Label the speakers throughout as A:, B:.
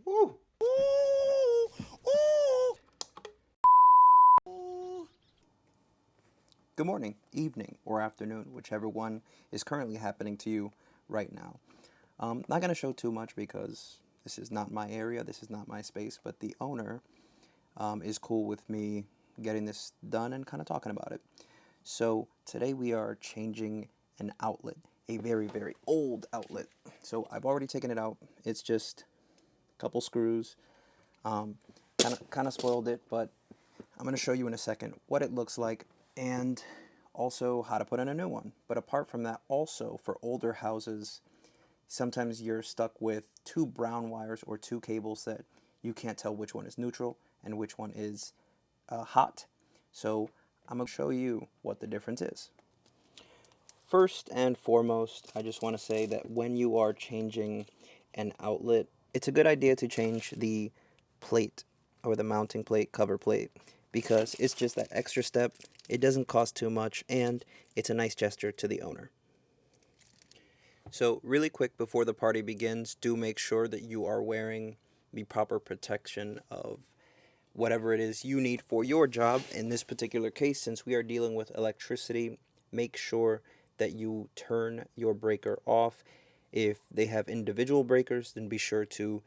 A: Woo! Ooh, ooh. Good morning, evening, or afternoon, whichever one is currently happening to you right now. Not going to show too much because this is not my area, this is not my space, but the owner is cool with me getting this done and kind of talking about it. So today we are changing an outlet, a very, very old outlet. So I've already taken it out. It's just a couple screws. Kind of spoiled it, but I'm going to show you in a second what it looks like and also how to put in a new one. But apart from that, also for older houses, sometimes you're stuck with two brown wires or two cables that you can't tell which one is neutral and which one is hot. So I'm going to show you what the difference is. First and foremost, I just want to say that when you are changing an outlet, it's a good idea to change the plate or the mounting plate, cover plate, because it's just that extra step. It doesn't cost too much, and it's a nice gesture to the owner. So really quick before the party begins, do make sure that you are wearing the proper protection of whatever it is you need for your job. In this particular case, since we are dealing with electricity, make sure that you turn your breaker off. If they have individual breakers, then be sure to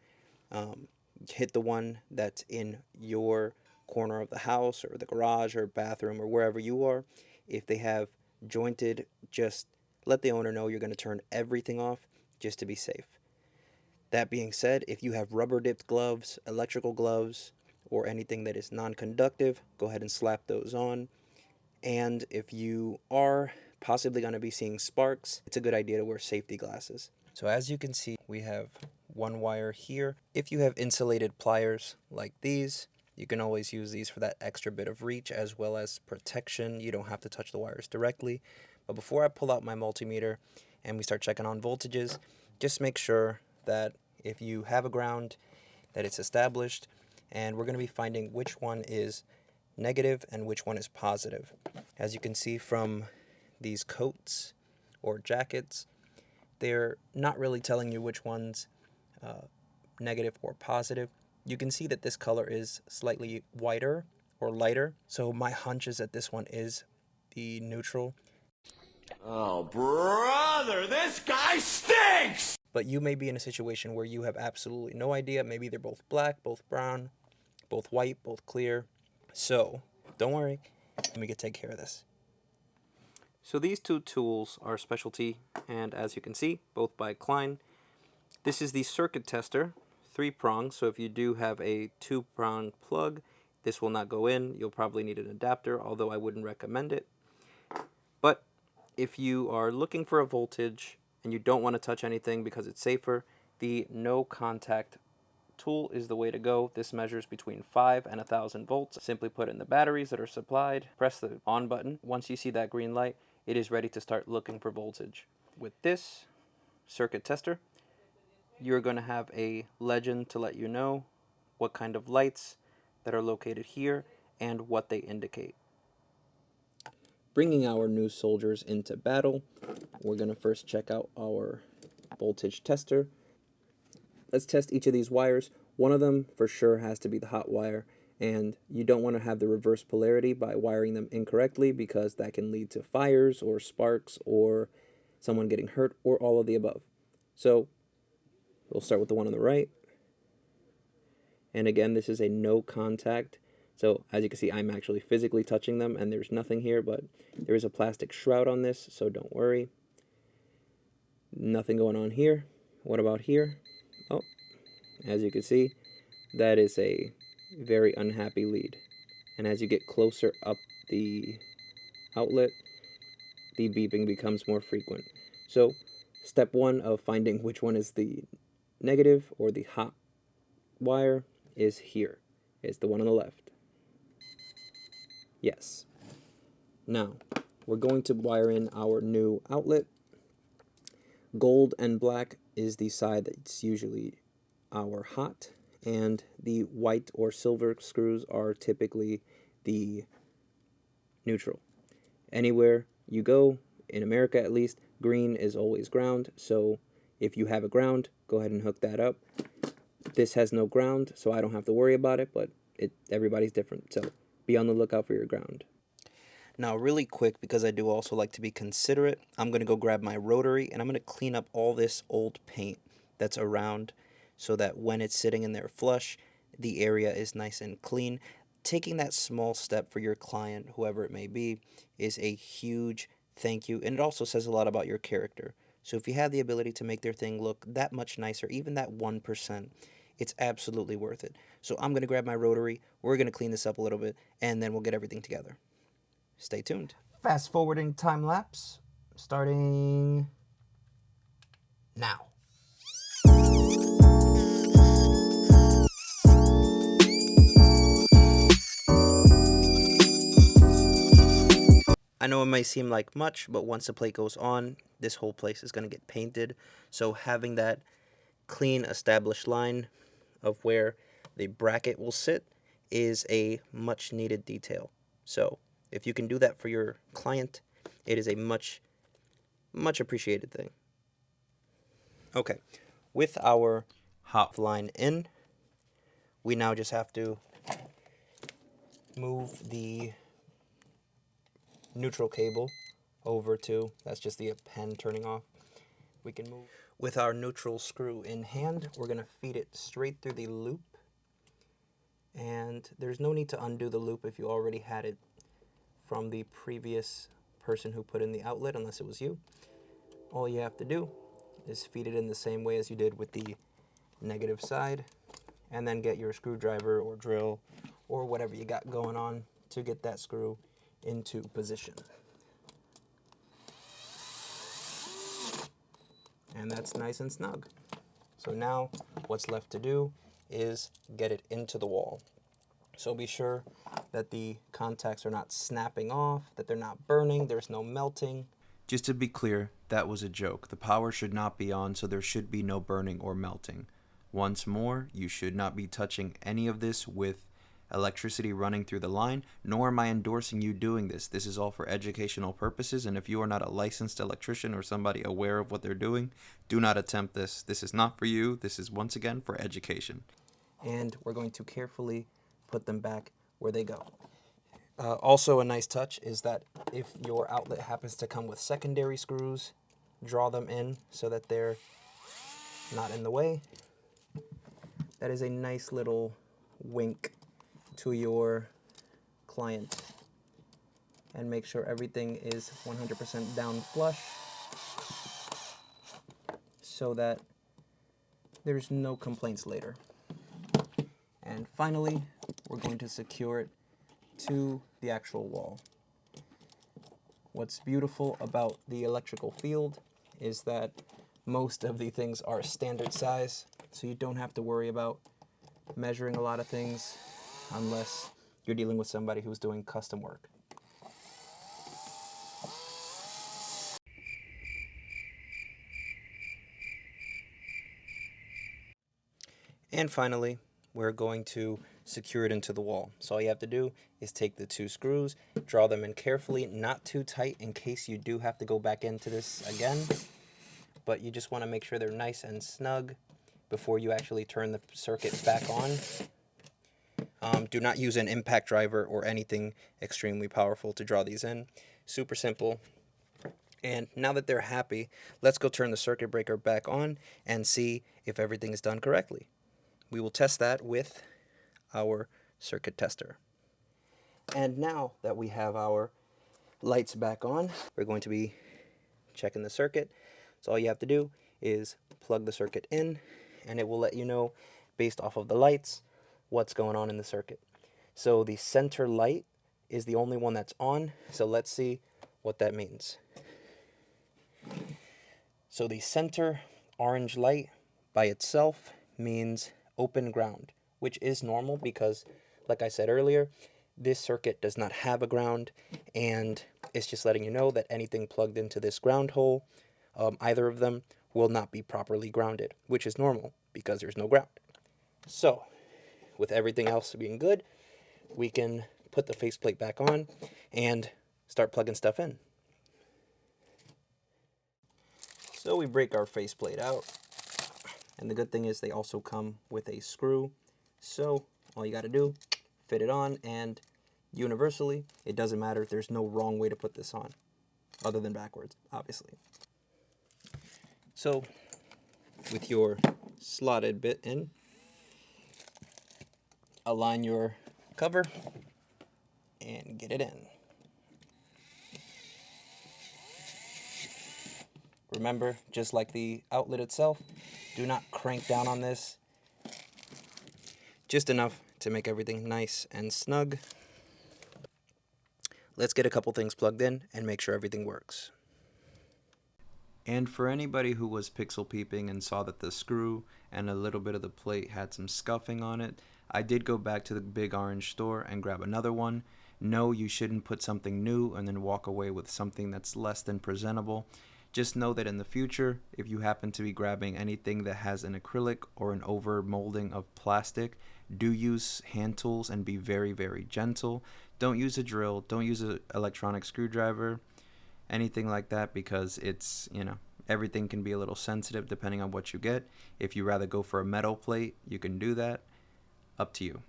A: hit the one that's in your corner of the house or the garage or bathroom or wherever you are. If they have jointed, just let the owner know you're going to turn everything off just to be safe. That being said, if you have rubber dipped gloves, electrical gloves, or anything that is non-conductive, go ahead and slap those on. And if you are possibly going to be seeing sparks, it's a good idea to wear safety glasses. So as you can see, we have one wire here. If you have insulated pliers like these, you can always use these for that extra bit of reach as well as protection. You don't have to touch the wires directly. But before I pull out my multimeter and we start checking on voltages, just make sure that if you have a ground, that it's established, and we're going to be finding which one is negative and which one is positive. As you can see from these coats or jackets, they're not really telling you which one's negative or positive. You can see that this color is slightly whiter or lighter, so my hunch is that this one is the neutral.
B: Oh, brother, this guy stinks!
A: But you may be in a situation where you have absolutely no idea. Maybe they're both black, both brown, both white, both clear. So don't worry, we can take care of this. So these two tools are specialty, and as you can see, both by Klein. This is the circuit tester, 3-prong, so if you do have a 2-prong plug, this will not go in. You'll probably need an adapter, although I wouldn't recommend it. But if you are looking for a voltage and you don't want to touch anything because it's safer, the no contact tool is the way to go. This measures between 5 and 1,000 volts. Simply put in the batteries that are supplied, press the on button. Once you see that green light, it is ready to start looking for voltage. With this circuit tester, you're going to have a legend to let you know what kind of lights that are located here and what they indicate. Bringing our new soldiers into battle, we're going to first check out our voltage tester. Let's test each of these wires. One of them for sure has to be the hot wire, and you don't want to have the reverse polarity by wiring them incorrectly because that can lead to fires or sparks or someone getting hurt or all of the above. So we'll start with the one on the right. And again, this is a no contact. So as you can see, I'm actually physically touching them and there's nothing here, but there is a plastic shroud on this, so don't worry. Nothing going on here. What about here? Oh, as you can see, that is a very unhappy lead. And as you get closer up the outlet, the beeping becomes more frequent. So step one of finding which one is the negative or the hot wire is here. It's the one on the left. Yes. Now, we're going to wire in our new outlet. Gold and black is the side that's usually our hot, and the white or silver screws are typically the neutral. Anywhere you go, in America at least, green is always ground, so if you have a ground, go ahead and hook that up. This has no ground, so I don't have to worry about it, but everybody's different, so be on the lookout for your ground. Now, really quick, because I do also like to be considerate, I'm going to go grab my rotary, and I'm going to clean up all this old paint that's around so that when it's sitting in there flush, the area is nice and clean. Taking that small step for your client, whoever it may be, is a huge thank you, and it also says a lot about your character. So if you have the ability to make their thing look that much nicer, even that 1%, it's absolutely worth it. So I'm going to grab my rotary, we're going to clean this up a little bit, and then we'll get everything together. Stay tuned. Fast forwarding time lapse, starting now. I know it may seem like much, but once the plate goes on, this whole place is going to get painted. So having that clean, established line of where the bracket will sit is a much needed detail. So if you can do that for your client, it is a much appreciated thing. Okay, with our hot line in, we now just have to move the neutral cable over to, that's just the pen turning off. We can move. With our neutral screw in hand, we're going to feed it straight through the loop. And there's no need to undo the loop if you already had it from the previous person who put in the outlet, unless it was you. All you have to do is feed it in the same way as you did with the negative side, and then get your screwdriver or drill or whatever you got going on to get that screw into position. And that's nice and snug. So now what's left to do is get it into the wall. So be sure that the contacts are not snapping off, that they're not burning, there's no melting.
C: Just to be clear, that was a joke. The power should not be on, so there should be no burning or melting. Once more, you should not be touching any of this with electricity running through the line, nor am I endorsing you doing this. This is all for educational purposes, and if you are not a licensed electrician or somebody aware of what they're doing, do not attempt this. This is not for you. This is, once again, for education.
A: And we're going to carefully put them back where they go. Also, a nice touch is that if your outlet happens to come with secondary screws, draw them in so that they're not in the way. That is a nice little wink to your client. And make sure everything is 100% down flush so that there's no complaints later. And finally, we're going to secure it to the actual wall. What's beautiful about the electrical field is that most of the things are standard size, so you don't have to worry about measuring a lot of things unless you're dealing with somebody who's doing custom work. And finally, we're going to secure it into the wall. So all you have to do is take the two screws, draw them in carefully, not too tight in case you do have to go back into this again. But you just want to make sure they're nice and snug before you actually turn the circuit back on. Do not use an impact driver or anything extremely powerful to draw these in. Super simple. And now that they're happy, let's go turn the circuit breaker back on and see if everything is done correctly. We will test that with our circuit tester. And now that we have our lights back on, we're going to be checking the circuit. So all you have to do is plug the circuit in, and it will let you know, based off of the lights, what's going on in the circuit. So the center light is the only one that's on, so let's see what that means. So the center orange light by itself means open ground, which is normal because, like I said earlier, this circuit does not have a ground, and it's just letting you know that anything plugged into this ground hole, either of them, will not be properly grounded, which is normal because there's no ground. So, with everything else being good, we can put the faceplate back on and start plugging stuff in. So we break our faceplate out, And the good thing is they also come with a screw. So all you got to do, fit it on, and universally, it doesn't matter. There's no wrong way to put this on, other than backwards, obviously. So with your slotted bit in, align your cover and get it in. Remember, just like the outlet itself, do not crank down on this. Just enough to make everything nice and snug. Let's get a couple things plugged in and make sure everything works.
C: And for anybody who was pixel peeping and saw that the screw and a little bit of the plate had some scuffing on it, I did go back to the Big Orange store and grab another one. No, you shouldn't put something new and then walk away with something that's less than presentable. Just know that in the future, if you happen to be grabbing anything that has an acrylic or an over molding of plastic, do use hand tools and be very, very gentle. Don't use a drill, don't use an electronic screwdriver, anything like that, because it's, everything can be a little sensitive depending on what you get. If you rather go for a metal plate, you can do that. Up to you.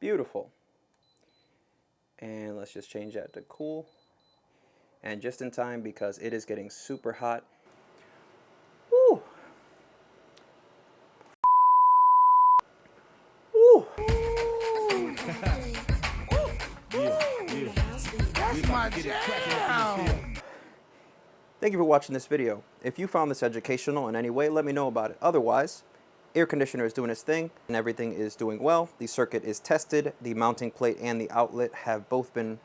A: Beautiful. And let's just change that to cool. And just in time, because it is getting super hot. Woo! Woo!
B: That's my jam!
A: Thank you for watching this video. If you found this educational in any way, let me know about it. Otherwise, air conditioner is doing its thing and everything is doing well. The circuit is tested. The mounting plate and the outlet have both been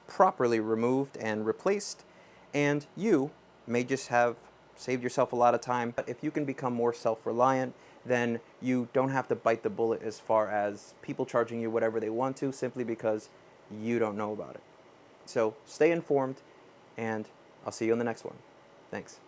A: properly removed and replaced. And you may just have saved yourself a lot of time. But if you can become more self-reliant, then you don't have to bite the bullet as far as people charging you whatever they want to simply because you don't know about it. So stay informed, and I'll see you in the next one. Thanks.